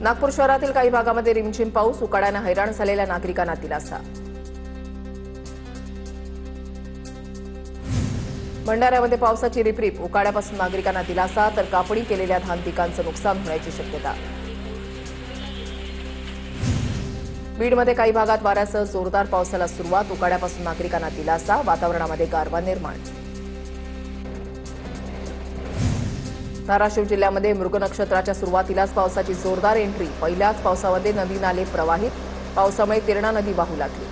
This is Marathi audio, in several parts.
नागपूर शहरातील काही भागामध्ये रिमझिम पाऊस, उकाड्याने हैराण झालेल्या नागरिकांना दिलासा। भंडाऱ्यामध्ये पावसाची रिपरिप, उकाड्यापासून नागरिकांना दिलासा, तर कापणी केलेल्या धान पिकांचं नुकसान होण्याची शक्यता। बीडमध्ये काही भागात वाऱ्यासह जोरदार पावसाला सुरुवात, उकाड्यापासून नागरिकांना दिलासा, वातावरणामध्ये गारवा निर्माण। धाराशिव जिल्ह्यामध्ये मृग नक्षत्राच्या सुरुवातीलाच पावसाची जोरदार एंट्री, पहिल्याच पावसामध्ये नदी नाले प्रवाहित, पावसामुळे तेरणा नदी वाहू लागली।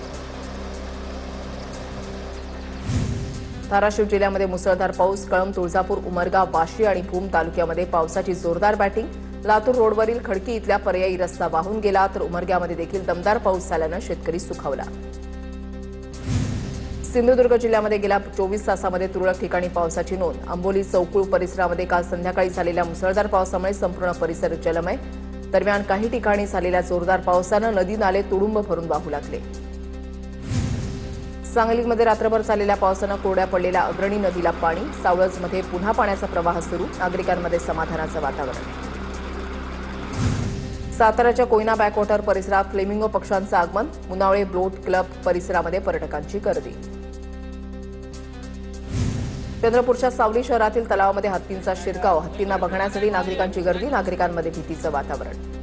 धाराशिव जिल्ह्यामध्ये मुसळधार पाऊस, कळंब, तुळजापूर, उमरगा, वाशी आणि भूम तालुक्यामध्ये पावसाची जोरदार बॅटिंग, लातूर रोडवरील खडकी इथल्या पर्यायी रस्ता वाहून गेला, तर उमरग्यामध्ये देखील दमदार पाऊस झाल्यानं शेतकरी सुखावला। सिंधुदुर्ग जिल्ह्यामध्ये गेल्या 24 तासामध्ये तुरळक ठिकाणी पावसाची नोंद, आंबोली चौकुळ परिसरामध्ये काल संध्याकाळी झालेल्या मुसळधार पावसामुळे संपूर्ण परिसर जलमय। दरम्यान काही ठिकाणी झालेल्या जोरदार पावसानं नदी नाले तुडुंब भरून वाहू लागले। सांगलीमध्ये रात्रभर झालेल्या पावसानं कोरड्या पडलेल्या अग्रणी नदीला पाणी, सावळजमध्ये पुन्हा पाण्याचा प्रवाह सुरू, नागरिकांमध्ये समाधानाचं वातावरण। साताऱ्याच्या कोयना बॅकवॉटर परिसरात फ्लेमिंगो पक्ष्यांचं आगमन, मुनावळे बोट क्लब परिसरामध्ये पर्यटकांची गर्दी। चंद्रपूरच्या सावली शहरातील तलावामध्ये हत्तींचा शिरकाव, हत्तींना बघण्यासाठी नागरिकांची गर्दी, नागरिकांमध्ये भीतीचं वातावरण।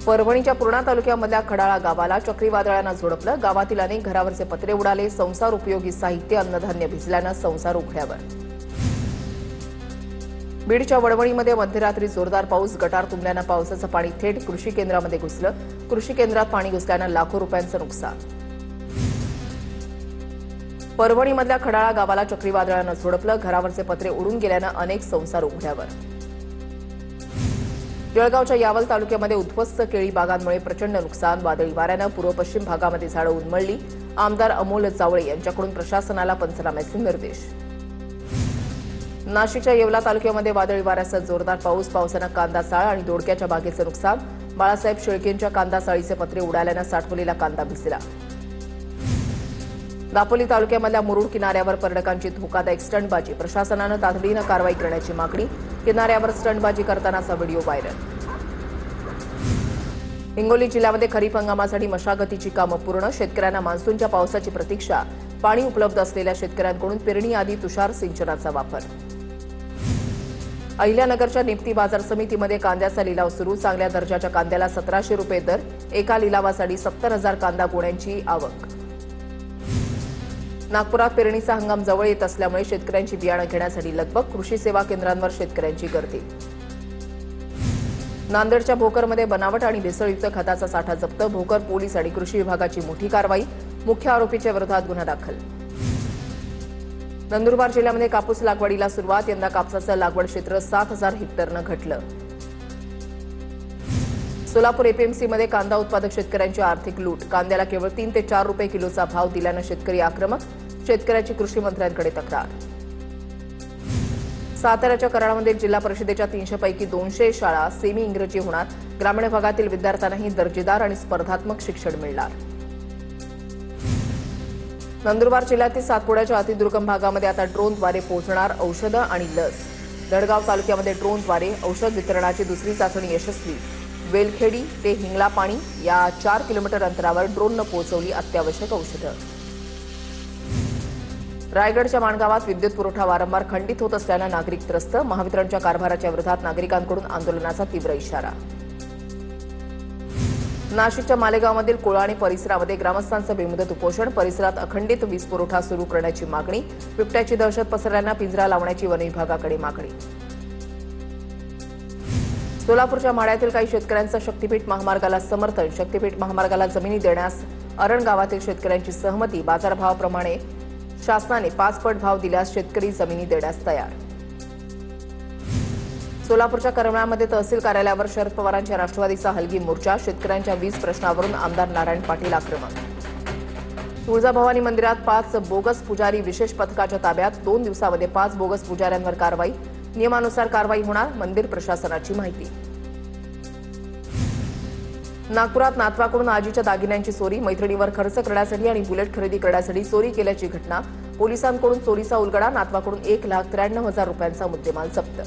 परभणीच्या पूर्णा तालुक्यामधल्या खडाळा गावाला चक्रीवादळानं झोडपलं, गावातील अनेक घरावरचे पत्रे उडाले, संसार उपयोगी साहित्य, अन्नधान्य भिजल्यानं संसार उघड्यावर। बीडच्या वडवणीमध्ये मध्यरात्री जोरदार पाऊस, गटार तुंबल्यानं पावसाचं पाणी थेट कृषी केंद्रामध्ये घुसलं, कृषी केंद्रात पाणी घुसल्यानं लाखो रुपयांचं नुकसान। परभणीमधल्या खडाळा गावाला चक्रीवादळानं झोडपलं, घरावरचे पत्रे उडून गेल्यानं अनेक संसार उघड्यावर। जळगावच्या यावल तालुक्यामध्ये उद्ध्वस्त केळी बागांमुळे प्रचंड नुकसान, वादळी वाऱ्यानं पूर्व पश्चिम भागामध्ये झाडं उन्मळली, आमदार अमोल जावळे यांच्याकडून प्रशासनाला पंचनाम्याचे निर्देश। नाशिकच्या येवला तालुक्यामध्ये वादळी वाऱ्यासह जोरदार पाऊस, पावसानं कांदा चाळ आणि दोडक्याच्या बागेचं नुकसान, बाळासाहेब शेळकेंच्या कांदा चाळीचे पत्रे उडाल्यानं साठवलेला कांदा भिजला। दापोली तालुक्यामधल्या मुरुड किनाऱ्यावर पर्यटकांची धोकादायक स्टंटबाजी, प्रशासनानं तातडीनं कारवाई करण्याची मागणी, किनाऱ्यावर स्टंटबाजी करतानाचा व्हिडिओ व्हायरल। हिंगोली जिल्ह्यामध्ये खरीप हंगामासाठी मशागतीची कामं पूर्ण, शेतकऱ्यांना मान्सूनच्या पावसाची प्रतीक्षा, पाणी उपलब्ध असलेल्या शेतकऱ्यांकडून पेरणीआधी तुषार सिंचनाचा वापर। अहिल्यानगरच्या निप्ती बाजार समितीमध्ये कांद्याचा लिलाव सुरू, चांगल्या दर्जाच्या कांद्याला 1700 रुपये दर, एका लिलावासाठी 70,000 कांदा गोण्यांची आवक। नागपुरात पेरणीचा हंगाम जवळ येत असल्यामुळे शेतकऱ्यांची बियाणं घेण्यासाठी लगबग, कृषी सेवा केंद्रांवर शेतकऱ्यांची गर्दी। नांदेडच्या भोकरमध्ये बनावट आणि भेसळयुक्त खताचा साठा जप्त, भोकर पोलीस आणि कृषी विभागाची मोठी कारवाई, मुख्य आरोपीच्या विरोधात गुन्हा दाखल। नंदुरबार जिल्ह्यामध्ये कापूस लागवडीला सुरुवात, यंदा कापसाचं लागवड क्षेत्र 7,000 हेक्टरनं घटलं। सोलापूर एपीएमसीमध्ये कांदा उत्पादक शेतकऱ्यांची आर्थिक लूट, कांद्याला केवळ 3 ते 4 रुपये किलोचा भाव दिल्यानं शेतकरी आक्रमक, शेतकऱ्याची कृषी मंत्र्यांकडे तक्रार। साताऱ्याच्या कराडमध्ये जिल्हा परिषदेच्या 300 पैकी 200 शाळा सेमी इंग्रजी होणार, ग्रामीण भागातील विद्यार्थ्यांनाही दर्जेदार आणि स्पर्धात्मक शिक्षण मिळणार। नंदुरबार जिल्ह्यातील सातपुड्याच्या अतिदुर्गम भागामध्ये आता ड्रोनद्वारे पोहोचणार औषधं आणि लस, दडगाव तालुक्यामध्ये ड्रोनद्वारे औषध वितरणाची दुसरी चाचणी यशस्वी, वेलखेडी ते हिंगला पाणी या 4 किलोमीटर अंतरावर ड्रोननं पोहोचवली अत्यावश्यक औषधं। रायगडच्या माणगावात विद्युत पुरवठा वारंवार खंडित होत असल्यानं नागरिक त्रस्त, महावितरणच्या कारभाराच्या विरोधात नागरिकांकडून आंदोलनाचा तीव्र इशारा। नाशिकच्या मालेगावमधील कोळाणी परिसरामध्ये ग्रामस्थांचं बेमुदत उपोषण, परिसरात अखंडित वीज पुरवठा सुरू करण्याची मागणी, बिबट्याची दहशत पसरल्यानं पिंजरा लावण्याची वन विभागाकडे मागणी। सोलापूरच्या माढ्यातील काही शेतकऱ्यांचं शक्तीपीठ महामार्गाला समर्थन, शक्तीपीठ महामार्गाला जमिनी देण्यास अरण गावातील शेतकऱ्यांची सहमती, बाजारभावाप्रमाणे शासनाने 5 पट भाव दिल्यास शेतकरी जमिनी देण्यास तयार। सोलापूरच्या करमाळ्यामध्ये तहसील कार्यालयावर शरद पवारांच्या राष्ट्रवादीचा हलगी मोर्चा, शेतकऱ्यांच्या वीज प्रश्नावरून आमदार नारायण पाटील आक्रमक। तुळजाभवानी मंदिरात 5 बोगस पुजारी विशेष पथकाच्या ताब्यात, 2 दिवसामध्ये 5 बोगस पुजाऱ्यांवर कारवाई, नियमानुसार कारवाई होणार, मंदिर प्रशासनाची माहिती। नागपुरात नातवाकडून आजीच्या दागिन्यांची चोरी, मैत्रिणीवर खर्च करण्यासाठी आणि बुलेट खरेदी करण्यासाठी चोरी केल्याची घटना, पोलिसांकडून चोरीचा उलगडा, नातवाकडून 1,93,000 रुपयांचा मुद्देमाल जप्त।